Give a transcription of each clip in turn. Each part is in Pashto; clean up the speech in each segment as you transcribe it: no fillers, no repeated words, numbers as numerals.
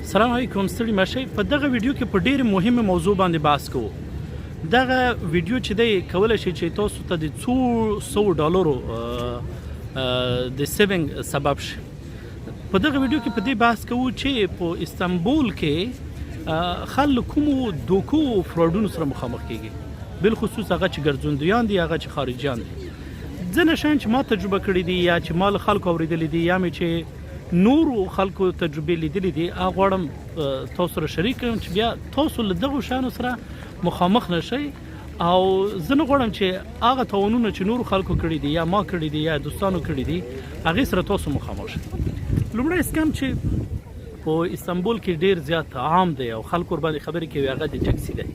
سلام علیکم ستړي مشه په دغه ویډیو کې په ډېر مهمه موضوع باندې بحث کوو. دغه ویډیو چې دی کولای شي چې تاسو ته د $200 د سیوینګ سبب شي. په دغه ویډیو کې په دې بحث کوو چې په استانبول کې خلک کومو دوکو او فراډونو سره مخامخ کیږي، بالخصوص هغه چې ګرځندویان دي، هغه چې خارجیان دي. ځینې شیان چې ما تجربه کړي دي یا چې ما له خلکو اورېدلي دي یا مې چې نورو خلکو تجربې لیدلې دي، هغه غواړم تاسو سره شریک کړم چې بیا تاسو له دغو شیانو سره مخامخ نشئ، او زه نه غواړم چې هغه تاوانونه چې نورو خلکو کړي دي یا ما کړي دي یا دوستانو کړي دي هغې سره تاسو مخامخ شئ. لومړی اسکام چې په استانبول کې ډېر زیات عام دی او خلکو ورباندې خبرې کوي هغه د ټکسي دی.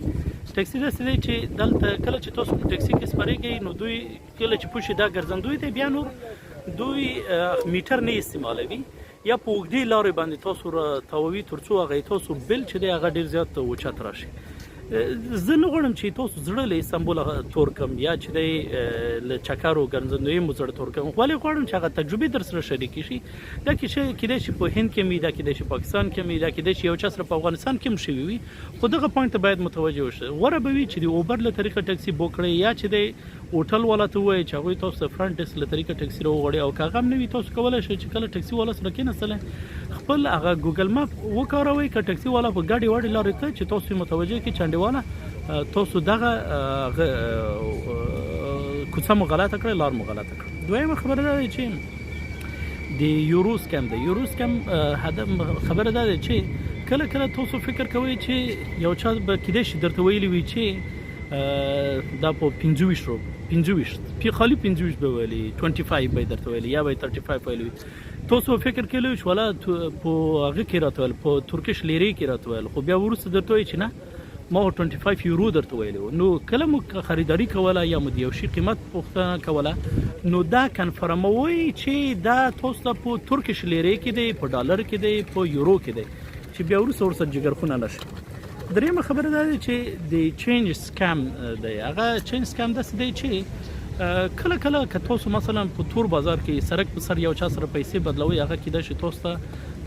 ټکسي داسې دی چې دلته کله چې تاسو په ټکسي کې سپارېږئ نو دوی کله چې پوه شي دا ګرځندوی دی بیا نور دوی میټر نه استعمالوي یا په اوږدې لارې باندې تاسو را تاووي تر څو هغه تاسو بل چې دی هغه ډېر زیات اوچت راشي. زه نه غواړم چې تاسو زړه له استانبول تور کړم یا چې دی له چکرو ګرځندویي مو زړه تور کړم، خو ولې غواړم چې هغه تجربې در سره شریکې شي. دا کیدای شي په هند کې وي، دا کیدای شي پاکستان کې وي، دا کیدای شي یو چا سره په افغانستان کې هم شوي وي، خو دغه پوینټ ته باید متوجه وشئ. غوره به وي چې د اوبر له طریقه ټکسي بوک کړئ یا چې دی هوټل والا ته ووایئ چې هغوی تاسو د فرنټ ډیسک له طریقه ټکسي راوغواړي، او که هغه هم نه وي تاسو کولی شئ چې کله ټکسي والا سره کېناستلی خپل هغه ګوګل مپ وکاروئ. که ټکسي والا په ګاډي واډي لارې ته چې تاسو یې متوجه کړي چې انډیواله تاسو دغه کوڅه مو غلطه کړې، لار مو غلطه کړه. دویمه خبره دا ده چې د یورو سکم دی. یورو سکم خبره دا ده چې کله کله تاسو فکر کوئ چې یو چا به کیدای شي درته ویلي وي چې دا په 25 خالي 25 به ویلي 25 به درته ویلي یا به 35 ویلي وي. تاسو فکر کوئ چې ولا په هغه کې راته ویل، په ترکیش لیرې کې راته ویل، خو بیا وروسته درته وایي چې نه ما 25 یورو درته ویلی و. نو کله مو خریداري کوله یا مو د یو شي قیمت پوښتنه کوله نو دا کنفرموئ چې دا تاسو ته په ترکیش لیرې کې دی، په ډالر کې دی، په یورو کې دی، چې بیا وروسته ورسره جګرخونه نه شي. درېیمه خبره دا ده چې د چینج سکام دی. هغه چینج سکام داسې دی چې کله کله که تاسو مثلا په تور بازار کې سرک په سر یو چا سره پیسې بدلوئ، هغه کیدای شي تاسو ته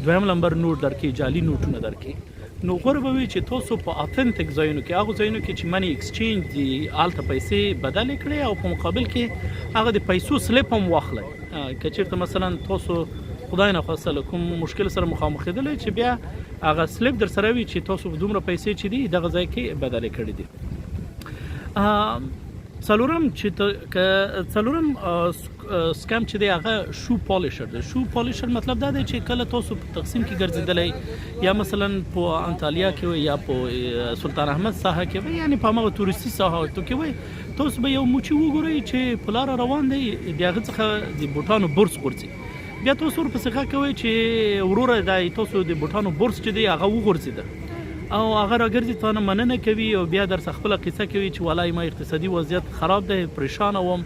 دویم نمبر نوټ درکړي، جعلي نوټونه درکړي. نو غوره به وي چې تاسو په اتنټیک ځایونو کې، هغو ځایونو کې چې منی ایکسچینج دي، هلته پیسې بدلې کړئ او په مقابل کې هغه د پیسو سلیپ هم واخلئ. که چېرته مثلا تاسو خدای نخواسته له کوم مشکل سره مخامخېدلی چې بیا هغه سلیپ در سره وي چې تاسو دومره پیسې چې دي دغه ځای کې بدلې کړي دي. څلورم سکام چې دی هغه شو پالیشر دی. شو پالیشر مطلب دا دی چې کله تاسو په تقسیم کې ګرځېدلی یا مثلا په انطالیا کې وي یا په سلطان احمد ساحه کې وي، یعنې په هماغه تورستي ساحاتو کې وي، تاسو به یو موچي وګورئ چې په لاره روان دی، د هغه څخه د بوټانو برس غورځي. بیا تاسو ورپسې غږ کوئ چې وروره دا تاسو د بوټانو برس چې دی هغه وغورځېده، او هغه راګرځي تا نه مننه کوي او بیا درڅخه خپله قصه کوي چې والله ما اقتصادي وضعیت خراب دی، پریشانه وم،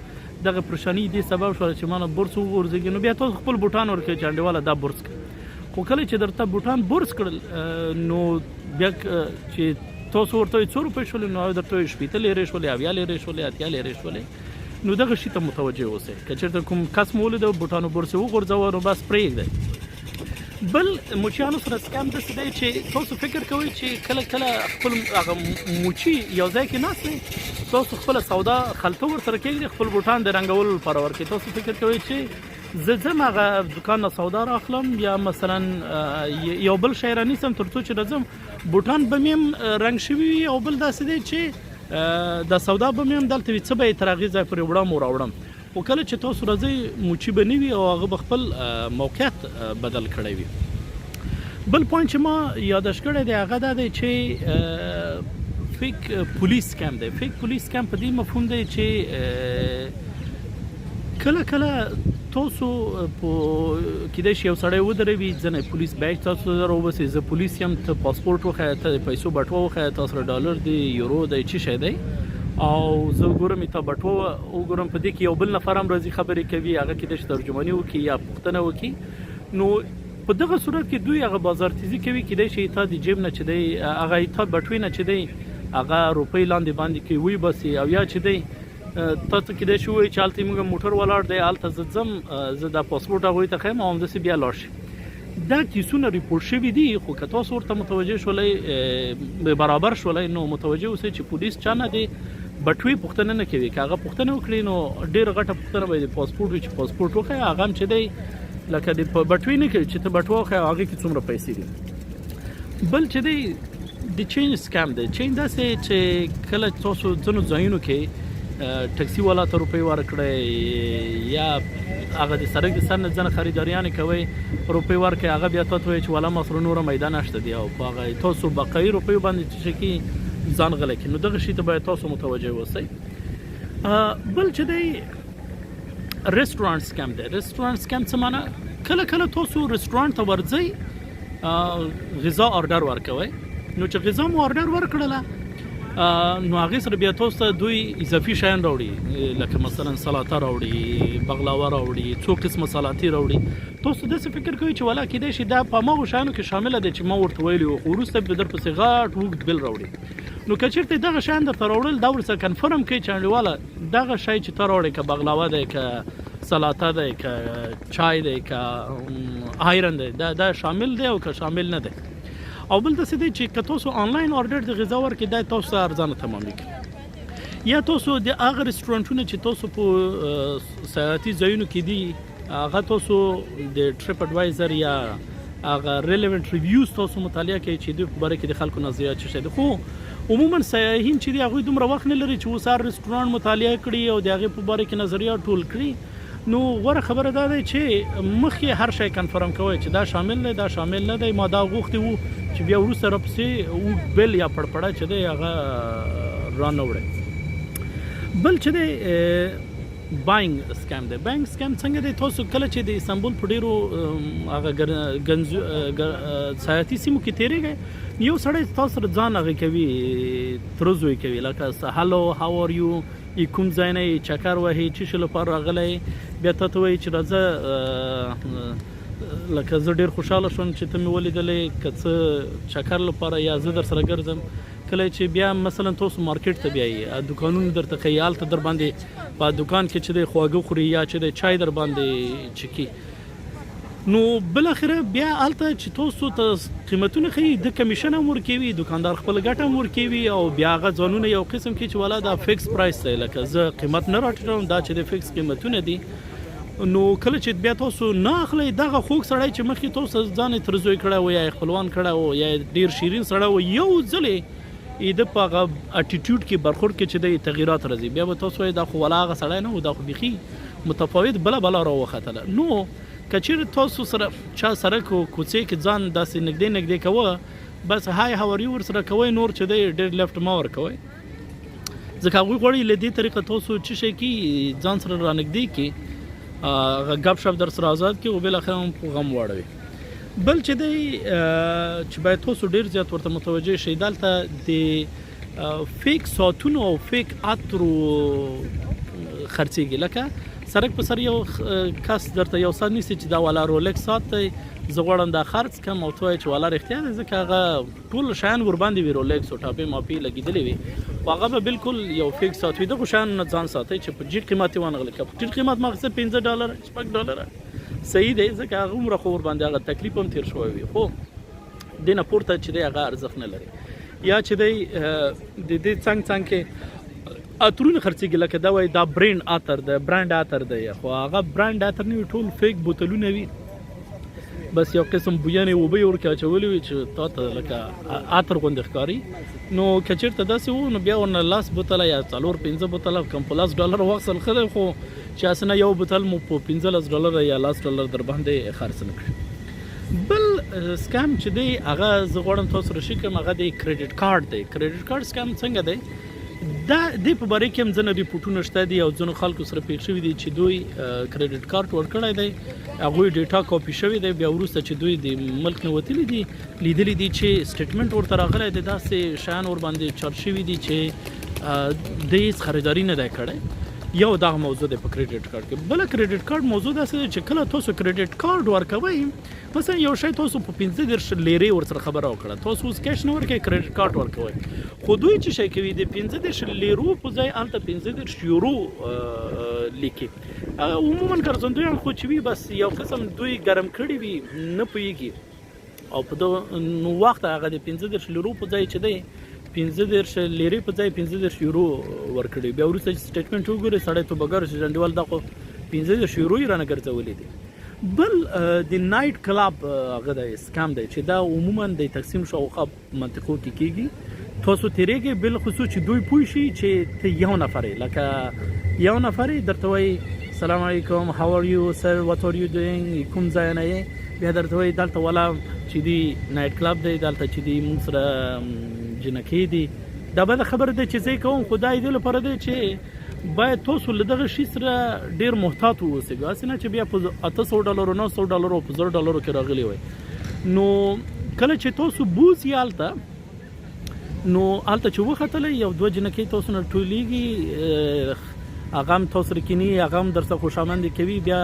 دغه پریشاني دې سبب شوله چې ما نه برس وغورځېږي. نو بیا تاسو خپل بوټان ورکوئ چې انډیواله دا برس کړه. خو کله چې درته بوټان برس کړل نو بیا چې تاسو ورته وایئ څو روپۍ شولې، نو درته وایي 80 لیرې شولې، 70 لیرې شولې، 80 لیرې شولې. نو دغه شي ته متوجه اوسئ. که چېرته کوم کس مو ولیده بوټانو برس یې وغورځوه نو بس پرېږدئ. بل موچیانو سره سکام داسې دی چې تاسو فکر کوئ چې کله کله خپل هغه موچي یو ځای کې ناست دی، تاسو خپله سودا خلطه ورسره کېږدئ، خپل بوټان د رنګولو لپاره ورکړئ. تاسو فکر کوئ چې زه ځم هغه دوکان نه سودا راخلم یا مثلا یو بل شی رانیسم تر څو چې راځم بوټان به مې هم رنګ شوي وي، او بل داسې دی چې دا سودا به مې هم دلته وي، څه به یې تر هغې ځای پورې وړم او راوړم. خو کله چې تاسو راځئ موچي به نه وي او هغه به خپل موقعیت بدل کړی وي. بل پوینټ چې ما یاداش کړی دی هغه دا دی چې فیک پولیس سکام دی. فیک پولیس سکام په دې مفهوم دی چې کله کله تاسو په کیدای شي یو سړی ودروي، ځینې پولیس بیج تاسو ته راوباسي، زه پولیس یم، ته پاسپورټ وښیه، ته د پیسو بټوه وښیه، تاسو سره ډالر دی، یورو دی، څه شی دی، او زه ګورم ته بټوه وګورم په دې کې یو بل نفر هم راځي خبرې کوي، هغه کیدای شي ترجماني وکړي یا پوښتنه وکړي. نو په دغه صورت کې دوی هغه بازارتیزي کوي، کیدای شي تا د جیب نه چې دی هغه تا بټوې نه چې دی هغه روپۍ لاندې باندې کې ویباسي، او یا چې دی تاسو کیدای شي وایي چې هلته موږ موټر ولاړ دی، هلته زه ځم، زه دا پاسپورټ هغوی ته ښیم او همداسې بیا لاړ شي. دا کیسونه ریپورټ شوي دي خو که تاسو ورته متوجه شولئ برابر شولئ نو متوجه اوسئ چې پولیس چا نه دی بټوي پوښتنه نه کوي که هغه پوښتنه وکړي نو ډېره غټه پوښتنه به د پاسپورټ وي چې پاسپورټ وښایي هغه هم چې دی لکه د بټوي نه کوي چې ته بټوه وښایي هغې کې څومره پیسې دي بل چې دی د چینج سکام دی چینج داسې چې کله تاسو ځینو ځایونو کې ټکسي والا ته روپۍ ورکړئ یا هغه د سړک د سر نه ځنه خریداریانې کوئ روپۍ ورکړئ هغه بیا تاته وایي چې والا ما سره نوره میده نشته دی او په هغه تاسو بقایي روپیو باندې چې کې ځان غلی کړي نو دغه شي ته باید تاسو متوجه اوسئ بل چې دی رستورانټ سکم دی رستورانټ سکم څه معنی کله کله تاسو رستورانټ ته ورځئ غذا آرډر ورکوئ نو چې غذا مو آرډر ورکړله نو هغې سره بیا تاسو ته دوی اضافي شیان راوړي لکه مثلا سلاته راوړي بغلاوه راوړي څو قسمه سلاتې راوړي تاسو داسې فکر کوئ چې والا کیدای شي دا په هماغو شیانو کې شامله دی چې ما ورته ویلي وو خو وروسته به درپسې غټ اوږد بل راوړي نو که چېرته دغه شیان درته راوړل دا ورسره کنفرم کوي چې انډیواله دغه شی چې ته راوړې که بغلاوه دی که سلاته دی که چای دی که آیرن دی دا شامل دی او که شامل نه دی او بل داسې دی چې که تاسو آنلاین آرډر د غذا ورکړئ دا تاسو ته ارزانه تمامېږي یا تاسو د هغه رستورانټونه چې تاسو په سیاحتي ځایونو کې دي هغه تاسو د ټریپ اډوایزر یا هغه ریلیونټ ریویوز تاسو مطالعه کوئ چې دوی په باره کې د خلکو نظریات څه شی دي خو عموما سیاحین چې دي هغوی دومره وخت نه لري چې اوس هر رستورانټ مطالعه کړي او د هغې په باره کې نظریات ټول کړي نو غوره خبره دا دی چې مخکې هر شی کنفرم کوئ چې دا شامل دی دا شامل نه دی ما دا غوښتي وو چې بیا وروسته راپسې اوږد بل یا پړپړه چې دی هغه رانه وړئ بل چې دی باینګ سکام دی باینګ سکام څنګه دی تاسو کله چې د استانبول په ډېرو هغه سیاحتي سیمو کې تېرېږئ یو سړی تاسو سره ځان هغې کوي ترزوی کوي لکه هلو هاو آر یو کوم ځای نه یې چکر وهي څه شي لپاره راغلی بیا تا ته وایي چې راځه لکه زه ډېر خوشحاله شوم چې ته مې ولیدلې که څه چکر لپاره یا زه در سره ګرځم کله چې بیا مثلا تاسو مارکیټ ته بیایي دوکانونه درته ښیي هلته در باندې په دوکان کې چې دی خواږه خوري یا چې دی چای در باندې چکي نو بالاخره بیا هلته چې تاسو ته قیمتونه ښیي د کمیشن هم ورکوي دوکاندار خپل ګټه هم ورکوي او بیا هغه ځانونه یو قسم کې چې والا دا فکس پرایس دی لکه زه قیمت نه راټیټوم دا چې د فکس قیمتونه دي نو کله چې بیا تاسو نه اخلئ دغه خوږ سړی چې مخکې تاسو ځان یې ترزوی کړی و یا یې خپلوان کړی و یا ډېر شیرین سړی و یو ځل یې د په هغه اټیټیوډ کې برخورد کې چې دی تغیرات راځي بیا به تاسو وایئ دا خو والا هغه سړی نه و دا خو بیخي متفاوت بله راوختله نو که چیرې تاسو سره چا سړک و کوڅې کې ځان داسې نږدې کوه بس های هاوري ورسره کوئ نور چې دی ډېر لیفټ مه ورکوئ ځکه هغوی غواړي له دې طریقه تاسو څه شی کې ځان سره رانږدې کړي ګپ شپ در سره آزاد کړي او بالاخره هم په غم واړوي بل چې دی چې باید تاسو ډېر زیات ورته متوجه شئ دلته د فیک ساعتونو او فیک عطرو خرڅېږي لکه سړک په سر یو کس درته یو ساعت نیسي چې دا والا رولکس ساعت دی زه غواړم دا خرڅ کړم او ته وایې چې والا رښتیا دی ځکه هغه ټول شیان ورباندې وي رولکس او ټاپې ماپې لګېدلې وي خو هغه به بالکل یو فیک ساعت وي دغو شیانو نه ځان ساتئ چې په جیټ قیمت یې وانغلئ که په ټیټ قیمت ما اخیسته $15 $6 صحیح دی ځکه هغه عمره خو ورباندې هغه تکلیف هم تېر شوی وي خو دې نه پورته چې دی هغه ارزښت نه لري یا چې دی د دې څنګ کې عطرونه خرڅېږي لکه دا وایي دا برانډ عطر دی خو هغه برانډ عطر نه وي ټول فیک بوتلونه وي بس یو قسم بویانې اوبه یې ورکې اچولې وي چې تا ته لکه عطر غوندې ښکاري نو که چېرته داسې و نو بیا ورنه 10 بوتله یا 4-5 بوتله کم په $10 واخیستل ښه دی خو چې هسې نه یو بوتل مو په $15 یا $10 در باندې خرڅ نه کړي بل سکام چې دی هغه زه غواړم تاسو سره شریک کړم هغه دی کریډټ کارت دی کریډټ کارت سکام څنګه دی دا د په باره کې هم ځینې ریپورټونه شته دي او ځینو خلکو سره پیښ شوي دي چې دوی کریډټ کارت ورکړی دی هغوی ډیټا کاپي شوی دی بیا وروسته چې دوی د ملک نه وتلي دي لیدلي دي چې سټیټمنټ ورته راغلی دی داسې شیان ورباندې چارج شوي دي چې د هېڅ خریداري نه دی کړی یو دغه موضوع دی په کریډټ کارت کې بله کریډټ کارت موضوع داسې دی چې کله تاسو کریډټ کارت ورکوئ مثلا یو شی تاسو په 15 لیرې ورسره خبره وکړه تاسو اوس کیش نه ورکوئ کریډټ کارت ورکوئ خو دوی چې شی کوي د 15 لیرو په ځای هلته 15 یورو لیکي عموما ګرځندویان خو چې وي بس یو قسم دوی ګرم کړي وي نه پوهېږي او په دغه وخت هغه د 15 لیرو په ځای چې دی 15 لیرې په ځای 15 یورو ورکړي بیا وروسته چې سټیټمنټ وګوري سړی توبهګر شي انډیوال دا خو 15 یورو یې رانه ګرځولي دي بل د نایټ کلاب هغه د سکام دی چې دا عموما د تقسیم شاوخوا منطقو کې کیږي تاسو تیریږئ بالخصوص چې دوی پوه شي چې ته یو نفر یې لکه یو نفر یې درته وایي السلام علیکم هاو آر یو سر وات آر یو ډوینګ کوم ځای نه یې بیا درته وایي دلته والا چې دی نایټ کلاب دی دلته چې دی موږ سره جنکې دي دا به د خبره ده چې زه کوم خو دا یې دې لپاره دی چې باید تاسو له دغه شي سره ډېر محتاط واوسئ هسې نه چې بیا په $800 $900 او په $1000 کې راغلی وای نو کله چې تاسو بوځئ هلته نو هلته چې وختلی یو دوه جنکۍ تاسو نه ټولېږي هغه هم تاسو سره کیني هغه هم درسره خوشامندي کوي بیا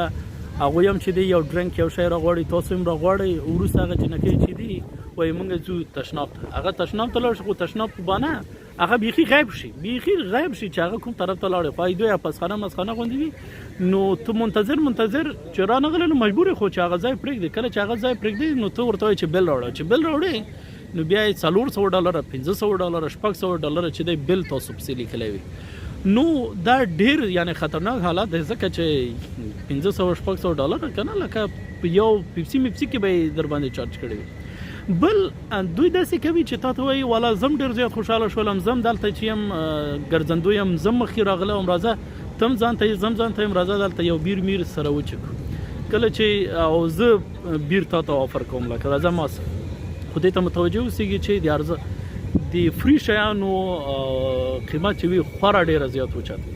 هغوی هم چې دی یو ډرنک یو شی راغواړي تاسو هم راغواړئ وروسته هغه جنکۍ چې دی وایي موږ ځو تشناب ته هغه تشناب ته لاړ شي خو تشناب په بانه هغه بیخي غیب شي چې هغه کوم طرف ته لاړ خو دوی پسخانه مسخانه غوندې وي نو ته منتظر چې رانغلی نو مجبور خو چې هغه ځای پرېږدي کله چې هغه ځای پرېږدي نو ته ورته وایي چې بل راوړه چې بل راوړې نو بیا یې $400 $500 $600 چې دی بل تاسو پسې لیکلی وي نو دا ډېر یعنی خطرناک حالات دی ځکه چې $500-600 که نه لکه یو پیپسي کې به یې در باندې چارج کړی وي بل دوی داسې کوي چې تا ته وایي والا زم ډېر زیات خوشحاله شولم زم دلته چې یم ګرځندوی یم زم مخکې راغلی وم راځه تم ځان ته زم ځان ته یم راځه دلته یو بیر میر سره وچکو کله چې او زه بیر تا ته آفر کوم لکه راځه ما سره خو دې ته متوجه اوسېږي چې د ارزه د فری شیانو قیمت چې وي خورا ډېره زیات اوچت وي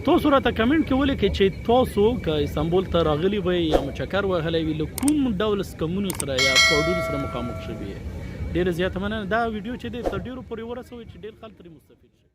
تاسو راته کمنټ کې ولیکئ چې تاسو که استانبول ته راغلي وئ یا مو چکر وهلی وي له کوم ډول سکمونو سره یا فراډونو سره مخامخ شوي یې ډېره زیاته مننه دا ویډیو چې دی تر ډېرو پورې ورسوئ چې ډېر خلک ترې مستفید شي